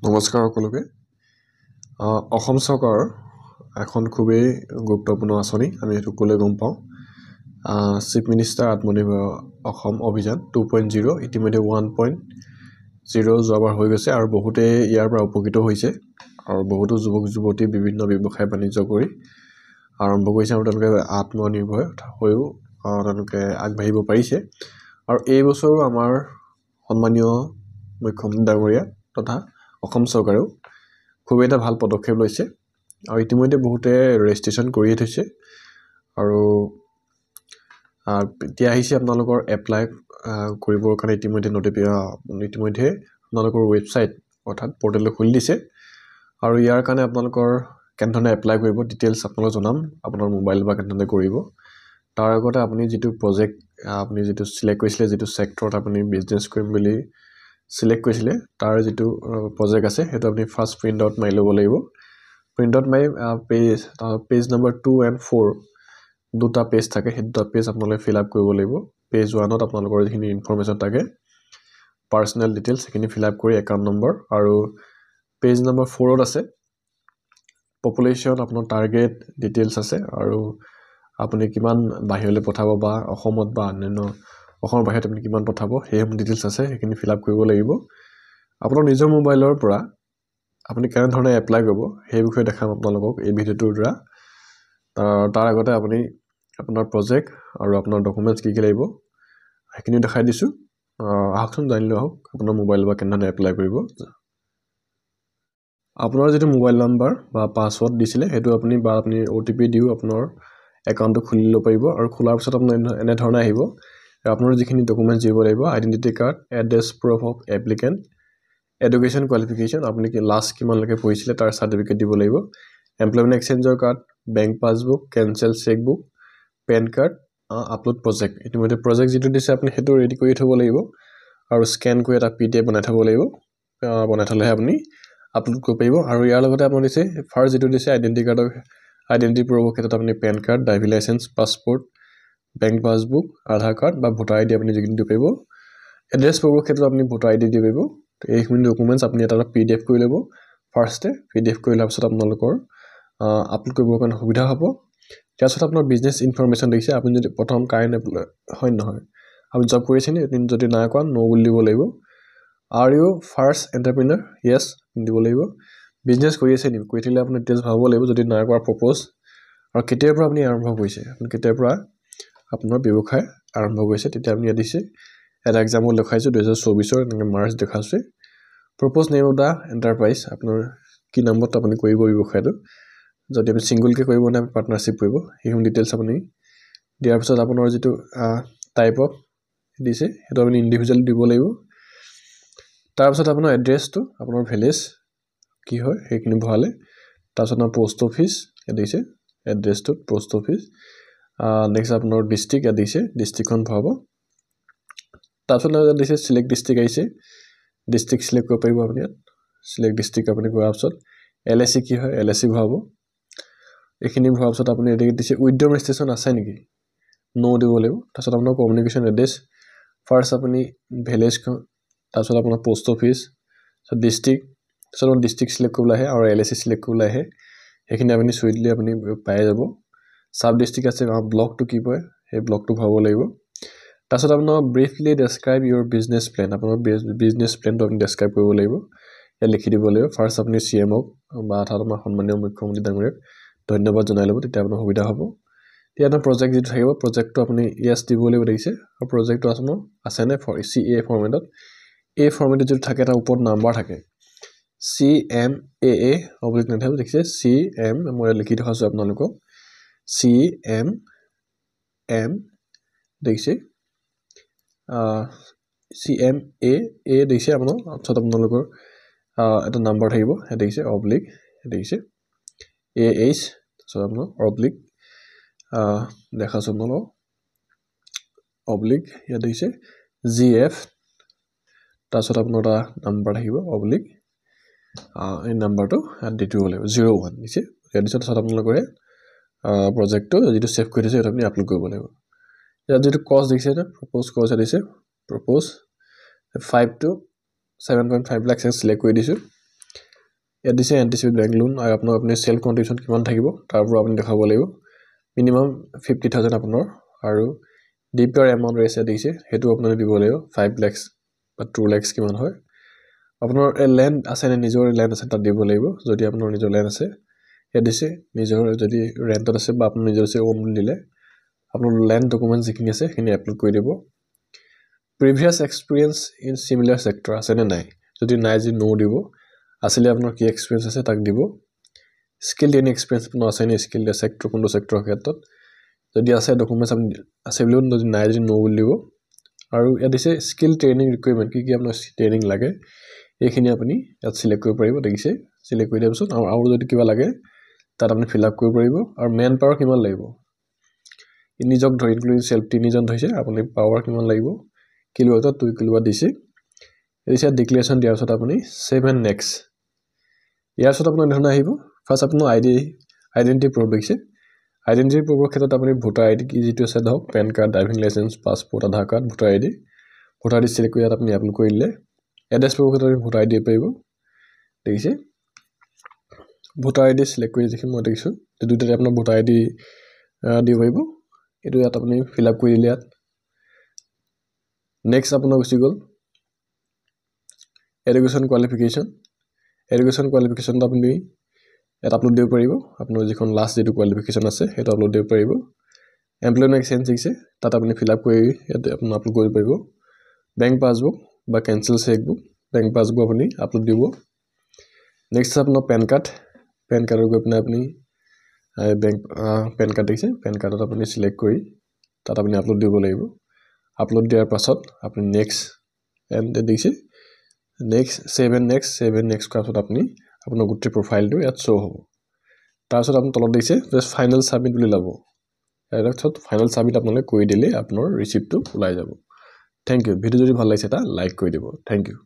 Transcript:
নমস্কাৰ সকলোকে অসম চৰকাৰৰ এখন খুবেই গুৰুত্বপূৰ্ণ আঁচনি আমি এইটো ক'লে গম পাওঁ চিফ মিনিষ্টাৰ আত্মনিৰ্ভৰ অসম অভিযান 2.0 ইতিমধ্যে 1.0 যোৱাবাৰ হৈ গৈছে আৰু বহুতে ইয়াৰ পৰা উপকৃত হৈছে আৰু বহুতো যুৱক যুৱতী বিভিন্ন ব্যৱসায় বাণিজ্য কৰি আৰম্ভ কৰিছে আৰু তেওঁলোকে আত্মনিৰ্ভৰ হৈও তেওঁলোকে আগবাঢ়িব পাৰিছে আৰু এই বছৰো আমাৰ সন্মানীয় মুখ্যমন্ত্ৰী ডাঙৰীয়া তথা অসম চৰকাৰেও খুব এটা ভাল পদক্ষেপ লৈছে আৰু ইতিমধ্যে বহুতে ৰেজিষ্ট্ৰেচন কৰিয়ে থৈছে আৰু এতিয়া আহিছে আপোনালোকৰ এপ্লাই কৰিবৰ কাৰণে ইতিমধ্যে ইতিমধ্যে আপোনালোকৰ ৱেবছাইট অৰ্থাৎ পৰ্টেলটো খুলি দিছে আৰু ইয়াৰ কাৰণে আপোনালোকৰ কেনেধৰণে এপ্লাই কৰিব ডিটেইলছ আপোনালোক জনাম আপোনাৰ মোবাইল বা কেনেধৰণে কৰিব তাৰ আগতে আপুনি যিটো প্ৰজেক্ট আপুনি যিটো সিলেক্ট কৰিছিলে যিটো সেক্টৰত আপুনি বিজনেছ কৰিম বুলি সিলেক্ট কৰিছিলে তাৰ যিটো প্ৰজেক্ট আছে হেতু আপুনি ফাৰ্স্ট প্ৰিন্ট আউট মাৰি ল'ব লাগিব প্ৰিন্ট আউট মাৰি পেজ নম্বৰ 2 and 4 দুটা পেজ থাকে সেই দুটা পেজ আপোনালোকে ফিল আপ কৰিব লাগিব পেজ 1ত আপোনালোকৰ যিখিনি ইনফৰমেশন থাকে পাৰ্সোনাল ডিটেইলছ সেইখিনি ফিল আপ কৰি একাউন্ট নম্বৰ আৰু পেজ নম্বৰ 4ত আছে পপুলেশন আপোনাৰ টাৰ্গেট ডিটেইলছ আছে আৰু আপুনি কিমান বাহিৰলৈ পঠাব বা অসমত বা অন্যান্য অসমৰ বাহিৰত আপুনি কিমান পঠাব সেই ডিটেইলছ আছে সেইখিনি ফিল আপ কৰিব লাগিব আপোনাৰ নিজৰ মোবাইলৰ পৰা আপুনি কেনে ধৰণে এপ্লাই কৰিব সেই বিষয়ে দেখাম আপোনালোকক এই ভিডিওটোৰ দ্বাৰা তাৰ আগতে আপুনি আপোনাৰ প্ৰজেক্ট আৰু আপোনাৰ ডকুমেন্টছ কি লাগিব সেইখিনি দেখাই দিছো আহকচোন জানিলো আহক আপোনাৰ মোবাইল বা কেনে ধৰণে এপ্লাই কৰিব আপোনাৰ যেটো মোবাইল নাম্বাৰ বা পাসওয়াৰ্ড দিছিলে হেতু আপুনি ওটিপি দিও আপোনাৰ একাউণ্টটো খুলি ল'ব পাৰিব আৰু খোলাৰ পিছত আপোনাৰ এনে ধৰণে আহিব আপোনাৰ যিখিনি ডকুমেন্টছ দিব লাগিব identity card address proof of applicant education qualification আপুনি কি লাষ্ট কিমান লৈকে পঢ়িছিলে তাৰ সাৰ্টিফিকেট দিব লাগিব এমপ্লয়মেন্ট এক্সচেঞ্জৰ card bank passbook cancel chequebook PAN card upload project ইতিমধ্যে প্ৰজেক্ট যেটো দিছে আপুনি হেতু ৰেডি কৰি থব লাগিব আৰু স্ক্যান কৰি এটা পিডিএফ বনাই থব লাগিব বনাই থলেহে আপুনি আপলোড কৰিব পাৰিব আৰু ইয়াৰ লগতে আপুনি দিছে ফাৰ্স্ট যেটো দিছে আইডেন্টিটি কাৰ্ডৰ আইডেন্টিটি প্ৰুফৰ ক্ষেত্ৰত আপুনি PAN card driving licence passport bank passbook Aadhaar card বা ভোটাৰ আইডি আপুনি যিখিনি দিব পাৰিব এড্ৰেছ প্ৰুফৰ ক্ষেত্ৰত আপুনি ভোটাৰ আইডি দিব পাৰিব এইখিনি ডকুমেন্টছ আপুনি এটা পিডিএফ কৰি ল'ব ফাৰ্স্টে পিডিএফ কৰি লোৱাৰ পিছত আপোনালোকৰ আপলোড কৰিবৰ কাৰণে সুবিধা হ'ব তাৰপিছত আপোনাৰ বিজনেছ ইনফৰমেশন দিছে আপুনি যদি প্ৰথম কাৰেন্ট হয় নহয় আপুনি জব কৰিছেনে যদি নাই কৰা নো বুলি দিব লাগিব Are you first entrepreneur? Yes, দিব লাগিব বিজনেছ কৰি আছে নি কৰি থাকিলে আপুনি ডিটেইলছ ভাবব লাগিব যদি নাই কৰা প্ৰপ'জ আৰু কেতিয়াৰ পৰা আপুনি আৰম্ভ কৰিছে আপুনি কেতিয়াৰ পৰা আপোনাৰ ব্যৱসায় আৰম্ভ কৰিছে তেতিয়া আপুনি দিছে এটা এক্সাম্পল দেখাইছো 2024 ৰ মাৰ্চ দেখাইছে propose name of the enterprise আপোনাৰ কি নামত আপুনি কৰিব ব্যৱসায়টো যদি আপুনি সিঙ্গল কে কৰিব না পাৰ্টনাৰশ্বিপ কৰিব এইখিনি ডিটেইলছ আপুনি দিয়াৰ পিছত আপোনাৰ যেটো টাইপ অফ দিছে হেতু আপুনি ইন্ডিভিজুৱেল দিব লাগিব তাৰ পিছত আপোনাৰ এড্ৰেছটো আপোনাৰ ভিলেজ কি হয় সেইখিনি ভৰালে তাৰ পিছত আপোনাৰ পোষ্ট অফিচ দিছে এড্ৰেছটো পোষ্ট অফিচ নেক্সট আপোনাৰ ডিস্ট্ৰিক্ট দিছে ডিস্ট্ৰিক্টখন ভৰাব তাৰ পিছত দিছে সিলেক্ট ডিস্ট্ৰিক্ট আহিছে ডিস্ট্ৰিক্ট সিলেক্ট কৰিব পাৰিব আপুনি সিলেক্ট ডিস্ট্ৰিক্ট আপুনি কৰাৰ পিছত এলএসি কি হয় এলএসি ভৰাব এইখিনি ভৰাৰ পিছত আপুনি এডিট দিছে উইথড্ৰ ৰেজিষ্ট্ৰেচন আছে নেকি নো দিব লাগিব তাৰ পিছত আপোনাৰ কমিউনিকেশ্যন এড্ৰেছ ফাৰ্স্ট আপুনি ভিলেজ তাৰ পিছত আপোনাৰ post office so district so district select কৰিবলৈ আহে আৰু এলএসি সিলেক্ট কৰিবলৈ আহে এইখিনি আপুনি সুইটলি আপুনি পাই যাব সাব ডিস্ট্ৰিক্ট আছে ব্লকটো কি হয় এই ব্লকটো ভৰাব লাগিব তাৰ পিছত আপোনাৰ ব্ৰিফলি ডেসক্ৰাইব ইওৰ বিজনেছ প্ল্যান আপোনাৰ বিজনেছ প্ল্যানটো আপুনি ডেসক্ৰাইব কৰিব লাগিব এ লিখি দিব লাগিব ফাৰ্স্ট আপুনি সিএমক বা আমাৰ সন্মানীয় মুখ্যমন্ত্ৰী ডাঙৰীয়াক ধন্যবাদ জনাই লব তেতিয়া আপোনাৰ সুবিধা হ'ব তেতিয়া প্ৰজেক্ট যেটো থাকিব প্ৰজেক্টটো আপুনি ইয়েস দিব লাগিব দেখিছে আৰু প্ৰজেক্টটো আছে নে সিএ ফৰমেটত এই ফৰমেটত যেটো থাকে এটা ওপৰত নাম্বাৰ থাকে CMAA অবলিক নাথাকে দেখিছে CM মই লিখি দেখাছো আপোনালোকক CMM দেখিছে CMAA দেখিছে আপোনালোকৰ এটা নাম্বাৰ থাকিব দেখিছে অবলিক দেখিছে AH সো আপোনাৰ অবলিক দেখাছো আপোনালোক অবলিক ইয়াত দেখিছে GF তাৰপিছত আপোনাৰ এটা নাম্বাৰ থাকিব অবলিক এই নাম্বাৰটো দিটো হ'ব লাগিব 01 দিছে ইয়াৰ পিছত আপোনালোকৰ প্ৰজেক্টটো যেটো সেভ কৰি দিছে এটা আপুনি আপলোড কৰিব লাগিব ইয়াত যেটো কষ্ট দিছে না প্ৰপ'জ কষ্ট দিছে প্ৰপ'জ 5 to 7.5 লাখ সিলেক্ট কৰি দিছো ইয়াত দিছে এন্টিচিপেট বেংক লোন আৰু আপোনাৰ আপুনি সেল কন্ট্ৰিবিউশন কিমান থাকিব তাৰ পৰা আপুনি দেখাব লাগিব মিনিমাম 50000 আপোনাৰ আৰু ডিপিআৰ এমাউন্ট ৰেছে দিছে হেতু আপুনি দিব লাগিব 5 লাখ বা 2 লাখ কিমান হয় আপোনাৰ ল্যান্ড আছে নে নিজৰ ল্যান্ড আছে তাত দিব লাগিব যদি আপোনাৰ নিজৰ ল্যান্ড আছে ইয়াত দিছে নিজৰ যদি ৰেন্টত আছে বা আপোনাৰ নিজৰ আছে ওন দিলে আপোনাৰ ল্যান্ড ডকুমেন্ট যিখিনি আছে সেইখিনি আপলোড কৰি দিব প্ৰিভিয়াস এক্সপেৰিয়েন্স ইন সিমিলাৰ সেক্টৰ আছে নে নাই যদি নাই যদি নো দিব আসলে আপোনাৰ কি এক্সপেৰিয়েন্স আছে তাক দিব স্কিল এনি এক্সপেৰিয়েন্স আপোনাৰ আছে নে স্কিল সেক্টৰ কোনটো সেক্টৰৰ ক্ষেত্ৰত যদি আছে ডকুমেন্টস আপুনি আছে বুলি যদি নাই যদি নো বুলি দিব আৰু ইয়াত দিছে স্কিল ট্ৰেইনিং ৰিকুৱাৰমেন্ট কি আপোনাৰ ট্ৰেইনিং লাগে এইখিনি আপুনি ইয়াত সিলেক্ট কৰিব পাৰিব দেখিছে সিলেক্ট কৰি দিয়াৰ পিছত আৰু যদি কিবা লাগে তাত আপুনি ফিল আপ কৰিব পাৰিব আৰু মেন পাৱাৰ কিমান লাগিব নিজক ধৰি ইনক্লুডিং সেলফ তিনিজন ধৰিছে আপুনি পাৱাৰ কিমান লাগিব কিলোৱাট 2 কিলোৱাট দিছে দিছে ডিক্লেৰেশ্যন দিয়াৰ পিছত আপুনি সেভ এণ্ড নেক্সট ইয়াৰ পিছত আপোনাৰ ধৰণে আহিব ফাৰ্স্ট আপোনাৰ আইডেন্টিটি প্ৰুফ দিছে আইডেন্টিটি প্ৰুফৰ ক্ষেত্ৰত আপুনি ভোটাৰ আইডি কি যেটো আছে ধৰক PAN card driving licence passport Aadhaar card voter ID select কৰি আপুনি আপলোড কৰি দিলে এড্ৰেছ প্ৰুফৰ ক্ষেত্ৰত ভোটাৰ আইডি পাৰিব দেখিছে ভোটাৰ আইডি সিলেক্ট কৰি দেখি মই দেখিছো দুটাতে আপোনাৰ ভোটাৰ আইডি দিব পাৰিব এটো ইয়াত আপুনি ফিল আপ কৰি দিলে ইয়াত নেক্সট আপোনাৰ গুচি গল এডুকেশ্যন কোৱালিফিকেশ্যন আপুনি এটা আপলোড দিব পাৰিব আপোনাৰ যিখন লাষ্ট যেটো কোৱালিফিকেশ্যন আছে হেটো আপলোড দিব পাৰিব এমপ্লয়মেন্ট এক্সচেঞ্জ দিছে তাত আপুনি ফিল আপ কৰি ইয়াত আপুনি আপলোড কৰিব পাৰিব বেংক পাসবুক বা কেনসেল চেকবুক বেংক পাসবুক আপুনি আপলোড দিব নেক্সট আপোনাৰ পেন কাৰ্ডৰ গৈ আপুনি বেংক পেন কাৰ্ড দিছে পেন কাৰ্ডত আপুনি সিলেক্ট কৰি তাত আপুনি আপলোড দিব লাগিব আপলোড দিয়াৰ পাছত আপুনি নেক্সট এন্ড দিছে নেক্সট সেভ এণ্ড নেক্সট কৰাৰ আপুনি আপোনাৰ গোটেই প্ৰফাইলটো ইয়াত শো হ'ব তাৰ পিছত আপুনি তলত দিছে জাস্ট ফাইনাল সাবমিট বুলি লাভ ইয়াত ফাইনাল সাবমিট আপোনালোকে কৰি দিলে আপোনাৰ ৰিসিপ্টটো ওলাই যাব থ্যাংক ইউ ভিডিও যদি ভাল লাগিছে এটা লাইক কৰি দিব থ্যাংক ইউ